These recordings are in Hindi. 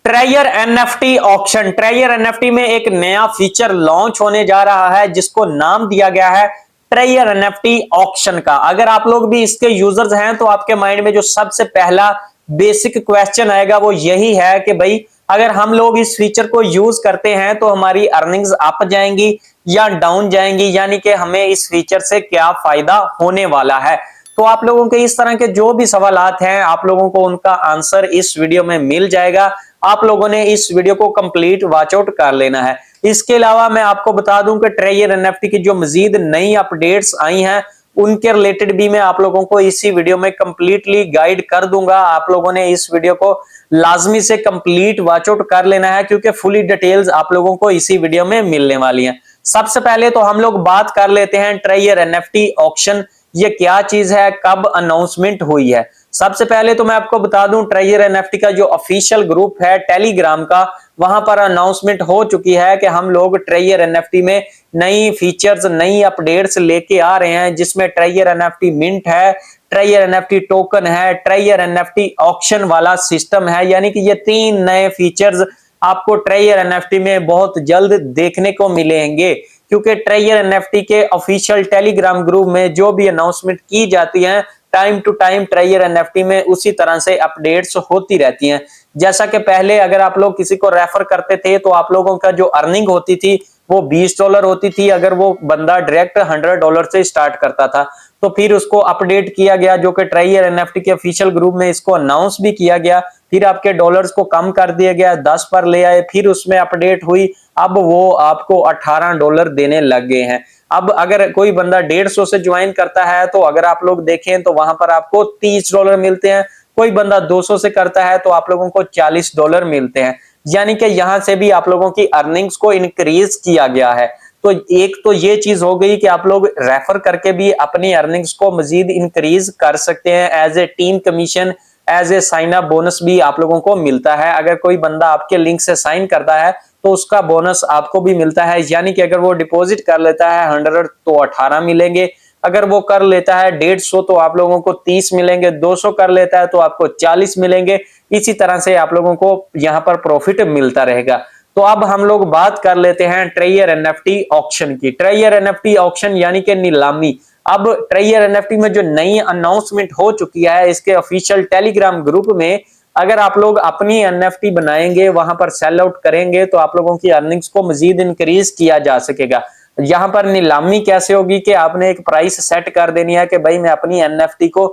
ट्रेयर एनएफटी ऑक्शन। ट्रेयर एनएफटी में एक नया फीचर लॉन्च होने जा रहा है जिसको नाम दिया गया है ट्रेयर एनएफटी ऑक्शन का। अगर आप लोग भी इसके यूजर्स हैं तो आपके माइंड में जो सबसे पहला बेसिक क्वेश्चन आएगा वो यही है कि भाई अगर हम लोग इस फीचर को यूज करते हैं तो हमारी अर्निंग्स अप जाएंगी या डाउन जाएंगी, यानी कि हमें इस फीचर से क्या फायदा होने वाला है। तो आप लोगों के इस तरह के जो भी सवालात हैं आप लोगों को उनका आंसर इस वीडियो में मिल जाएगा। आप लोगों ने इस वीडियो को कंप्लीट वॉच आउट कर लेना है। इसके अलावा मैं आपको बता दूं कि ट्रेयर एनएफटी की जो मजीद नई अपडेट्स आई हैं उनके रिलेटेड भी मैं आप लोगों को इसी वीडियो में कंप्लीटली गाइड कर दूंगा। आप लोगों ने इस वीडियो को लाजमी से कंप्लीट वॉच आउट कर लेना है क्योंकि फुली डिटेल्स आप लोगों को इसी वीडियो में मिलने वाली हैं। सबसे पहले तो हम लोग बात कर लेते हैं ट्रेयर एनएफटी ऑक्शन, ये क्या चीज है, कब अनाउंसमेंट हुई है। सबसे पहले तो मैं आपको बता दूं ट्रेयर एनएफटी का जो ऑफिशियल ग्रुप है टेलीग्राम का, वहां पर अनाउंसमेंट हो चुकी है कि हम लोग ट्रेयर एनएफटी में नई फीचर्स नई अपडेट्स लेके आ रहे हैं, जिसमें ट्रेयर एनएफटी मिंट है, ट्रेयर एनएफटी टोकन है, ट्रेयर एनएफटी ऑक्शन वाला सिस्टम है। यानी कि ये तीन नए फीचर्स आपको ट्रेयर एनएफटी में बहुत जल्द देखने को मिलेंगे, क्योंकि ट्रेयर एनएफटी के ऑफिशियल टेलीग्राम ग्रुप में जो भी अनाउंसमेंट की जाती है टाइम टू टाइम ट्रेयर एनएफटी में उसी तरह से अपडेट्स होती रहती हैं। जैसा कि पहले अगर आप लोग किसी को रेफर करते थे तो आप लोगों का जो अर्निंग होती थी वो $20 होती थी अगर वो बंदा डायरेक्ट $100 से स्टार्ट करता था। तो फिर उसको अपडेट किया गया, जो कि ट्रेयर एनएफटी के ऑफिशियल ग्रुप में इसको अनाउंस भी किया गया। फिर आपके डॉलर्स को कम कर दिया गया, 10 पर ले आए, फिर उसमें अपडेट हुई, अब वो आपको $18 देने लग गए हैं। अब अगर कोई बंदा 150 से ज्वाइन करता है तो अगर आप लोग देखें तो वहां पर आपको $30 मिलते हैं। कोई बंदा 200 से करता है तो आप लोगों को $40 मिलते हैं। यानी कि यहां से भी आप लोगों की अर्निंग्स को इंक्रीज किया गया है। तो एक तो ये चीज हो गई कि आप लोग रेफर करके भी अपनी अर्निंग्स को मजीद इंक्रीज कर सकते हैं। As a team commission, as a sign up bonus भी आप लोगों को मिलता है। अगर कोई बंदा आपके लिंक से साइन करता है तो उसका बोनस आपको भी मिलता है। यानी कि अगर वो डिपॉजिट कर लेता है 100 तो 18 मिलेंगे, अगर वो कर लेता है 150 तो आप लोगों को 30 मिलेंगे, 200 कर लेता है तो आपको 40 मिलेंगे। इसी तरह से आप लोगों को यहाँ पर प्रॉफिट मिलता रहेगा। तो अब हम लोग बात कर लेते हैं ट्रेयर एनएफटी ऑक्शन की। ट्रेयर एनएफटी ऑक्शन यानी कि नीलामी। अब ट्रेयर एनएफटी में जो नई अनाउंसमेंट हो चुकी है इसके ऑफिशियल टेलीग्राम ग्रुप में, अगर आप लोग अपनी एनएफटी बनाएंगे वहां पर सेल आउट करेंगे तो आप लोगों की अर्निंग्स को मजीद इंक्रीज किया जा सकेगा। यहां पर नीलामी कैसे होगी कि आपने एक प्राइस सेट कर देनी है कि भाई मैं अपनी एनएफटी को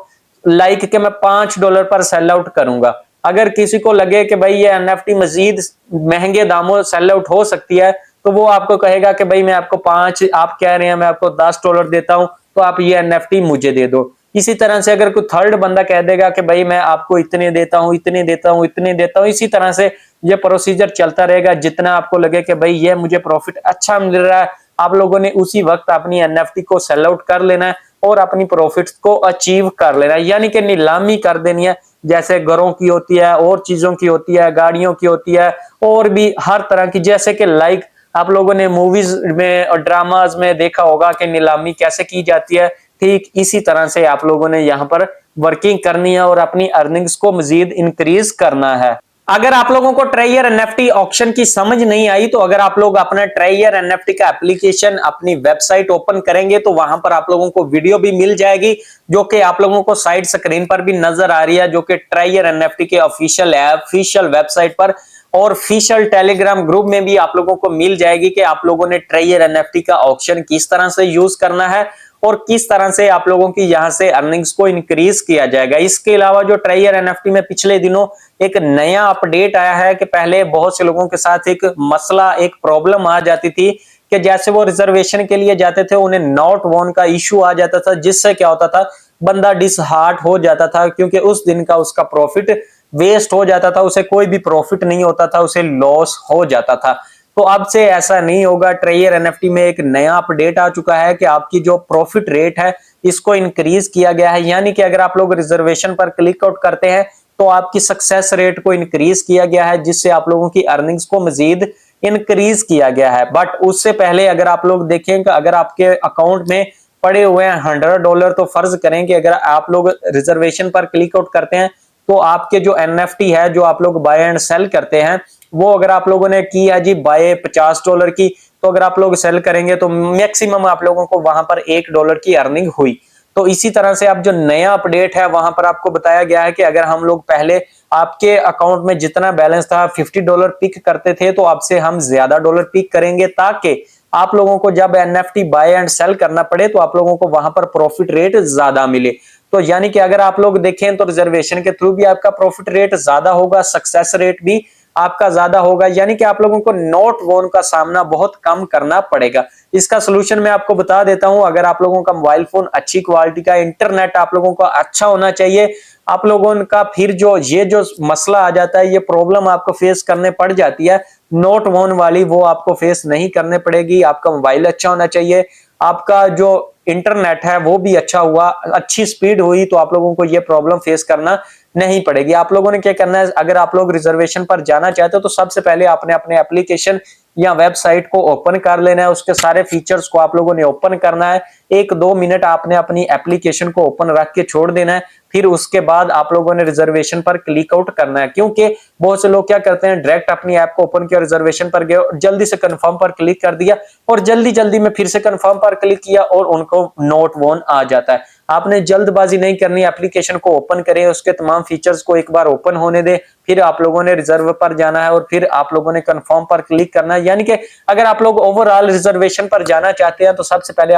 लाइक के मैं $5 पर सेल आउट करूंगा। अगर किसी को लगे कि भाई ये एनएफटी मजीद महंगे दामों सेल आउट हो सकती है तो वो आपको कहेगा कि भाई मैं आपको 5, आप कह रहे हैं मैं आपको $10 देता हूं तो आप ये एनएफटी मुझे दे दो। इसी तरह से अगर कोई थर्ड बंदा कह देगा कि भाई मैं आपको इतने देता हूं, इतने देता हूं, इतने देता हूं, इसी तरह से ये प्रोसीजर चलता रहेगा। जितना आपको लगे कि भाई ये मुझे प्रॉफिट अच्छा मिल रहा है, आप लोगों ने उसी वक्त अपनी एनएफटी को सेल आउट कर लेना है और अपनी प्रॉफिट्स को अचीव कर लेना है। यानी कि नीलामी कर देनी है, जैसे घरों की होती है और चीजों की होती है, गाड़ियों की होती है और भी हर तरह की। जैसे कि लाइक आप लोगों ने मूवीज में और ड्रामाज में देखा होगा कि नीलामी कैसे की जाती है, ठीक इसी तरह से आप लोगों ने यहाँ पर वर्किंग करनी है और अपनी अर्निंग्स को मजीद इंक्रीज करना है। अगर आप लोगों को ट्रेयर एनएफटी ऑक्शन की समझ नहीं आई तो अगर आप लोग अपना ट्रेयर एनएफटी का एप्लीकेशन अपनी वेबसाइट ओपन करेंगे तो वहां पर आप लोगों को वीडियो भी मिल जाएगी, जो कि आप लोगों को साइड स्क्रीन पर भी नजर आ रही है, जो कि ट्रेयर एनएफटी के ऑफिशियल ऐप ऑफिशियल वेबसाइट पर और ऑफिशियल टेलीग्राम ग्रुप में भी आप लोगों को मिल जाएगी कि आप लोगों ने ट्रेयर एनएफटी का ऑक्शन किस तरह से यूज करना है और किस तरह से आप लोगों की यहां से अर्निंग्स को इंक्रीज किया जाएगा। इसके अलावा जो ट्रेयर एनएफटी में पिछले दिनों एक नया अपडेट आया है कि पहले बहुत से लोगों के साथ एक मसला एक प्रॉब्लम आ जाती थी कि जैसे वो रिजर्वेशन के लिए जाते थे उन्हें नॉट वॉन का इश्यू आ जाता था, जिससे क्या होता था बंदा डिसहार्ट हो जाता था क्योंकि उस दिन का उसका प्रॉफिट वेस्ट हो जाता था, उसे कोई भी प्रॉफिट नहीं होता था, उसे लॉस हो जाता था। तो अब से ऐसा नहीं होगा। ट्रेयर एनएफटी में एक नया अपडेट आ चुका है कि आपकी जो प्रॉफिट रेट है इसको इंक्रीज किया गया है। यानी कि अगर आप लोग रिजर्वेशन पर क्लिक आउट करते हैं तो आपकी सक्सेस रेट को इंक्रीज किया गया है, जिससे आप लोगों की अर्निंग्स को मजीद इंक्रीज किया गया है। बट उससे पहले अगर आप लोग देखें कि अगर आपके अकाउंट में पड़े हुए हैं $100 तो फर्ज करें कि अगर आप लोग रिजर्वेशन पर क्लिक आउट करते हैं तो आपके जो एनएफटी है जो आप लोग बाय एंड सेल करते हैं, वो अगर आप लोगों ने की है जी बाय $50 की, तो अगर आप लोग सेल करेंगे तो मैक्सिमम आप लोगों को वहां पर $1 की अर्निंग हुई। तो इसी तरह से अब जो नया अपडेट है वहां पर आपको बताया गया है कि अगर हम लोग पहले आपके अकाउंट में जितना बैलेंस था $50 पिक करते थे, तो आपसे हम ज्यादा डॉलर पिक करेंगे, ताकि आप लोगों को जब एनएफटी बाय एंड सेल करना पड़े तो आप लोगों को वहां पर प्रॉफिट रेट ज्यादा मिले। तो यानी कि अगर आप लोग देखें तो रिजर्वेशन के थ्रू भी आपका प्रॉफिट रेट ज्यादा होगा, सक्सेस रेट भी आपका ज्यादा होगा, यानी कि आप लोगों को नॉट वोन का सामना बहुत कम करना पड़ेगा। इसका सोल्यूशन मैं आपको बता देता हूं। अगर आप लोगों का मोबाइल फोन अच्छी क्वालिटी का, इंटरनेट आप लोगों का अच्छा होना चाहिए, आप लोगों का फिर जो मसला आ जाता है, ये प्रॉब्लम आपको फेस करने पड़ जाती है नोट वोन वाली, वो आपको फेस नहीं करने पड़ेगी। आपका मोबाइल अच्छा होना चाहिए, आपका जो इंटरनेट है वो भी अच्छा हुआ, अच्छी स्पीड हुई, तो आप लोगों को ये प्रॉब्लम फेस करना नहीं पड़ेगी। आप लोगों ने क्या करना है, अगर आप लोग रिजर्वेशन पर जाना चाहते हो तो सबसे पहले आपने अपने एप्लीकेशन या वेबसाइट को ओपन कर लेना है, उसके सारे फीचर्स को आप लोगों ने ओपन करना है। 1-2 मिनट आपने अपनी एप्लीकेशन को ओपन रख के छोड़ देना है, फिर उसके बाद आप लोगों ने रिजर्वेशन पर क्लिक आउट करना है। क्योंकि बहुत से लोग क्या करते हैं, डायरेक्ट अपनी ऐप को ओपन किया, रिजर्वेशन पर गए, जल्दी से कंफर्म पर क्लिक कर दिया और जल्दी जल्दी में फिर से कंफर्म पर क्लिक किया और उनको नोट वोन आ जाता है। आपने जल्दबाजी नहीं करनी, एप्लीकेशन को ओपन करें, उसके तमाम फीचर्स को एक बार ओपन होने दें, फिर आप लोगों ने रिजर्व पर जाना है और फिर आप लोगों ने कंफर्म पर क्लिक करना है। यानी कि अगर आप लोग ओवरऑल रिजर्वेशन पर जाना चाहते हैं तो सबसे पहले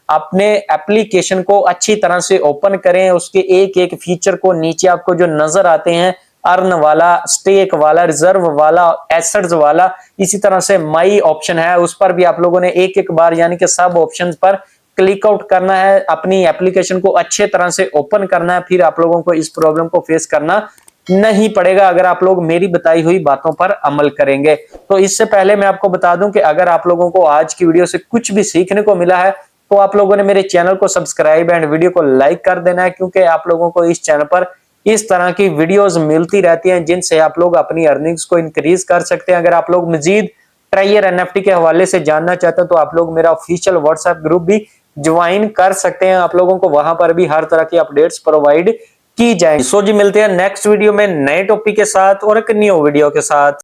अपने एप्लीकेशन को अच्छी तरह से ओपन करें, उसके एक एक फीचर को नीचे आपको जो नजर आते हैं, अर्न वाला, स्टेक वाला, रिजर्व वाला, एसेट्स वाला, इसी तरह से माई ऑप्शन है, उस पर भी आप लोगों ने एक एक बार यानी कि सब ऑप्शंस पर क्लिक आउट करना है, अपनी एप्लीकेशन को अच्छे तरह से ओपन करना है, फिर आप लोगों को इस प्रॉब्लम को फेस करना नहीं पड़ेगा अगर आप लोग मेरी बताई हुई बातों पर अमल करेंगे। तो इससे पहले मैं आपको बता दूं कि अगर आप लोगों को आज की वीडियो से कुछ भी सीखने को मिला है तो आप लोगों ने मेरे चैनल को सब्सक्राइब एंड वीडियो को लाइक कर देना है, क्योंकि आप लोगों को इस चैनल पर इस तरह की वीडियोस मिलती रहती हैं जिनसे आप लोग अपनी अर्निंग्स को इंक्रीज कर सकते हैं। अगर आप लोग मजीद ट्रायर एनएफटी के हवाले से जानना चाहते हैं तो आप लोग मेरा ऑफिशियल व्हाट्सएप ग्रुप भी ज्वाइन कर सकते हैं, आप लोगों को वहां पर भी हर तरह की अपडेट्स प्रोवाइड की जाएगी। सो जी मिलते हैं नेक्स्ट वीडियो में नए टॉपिक के साथ और एक न्यू वीडियो के साथ।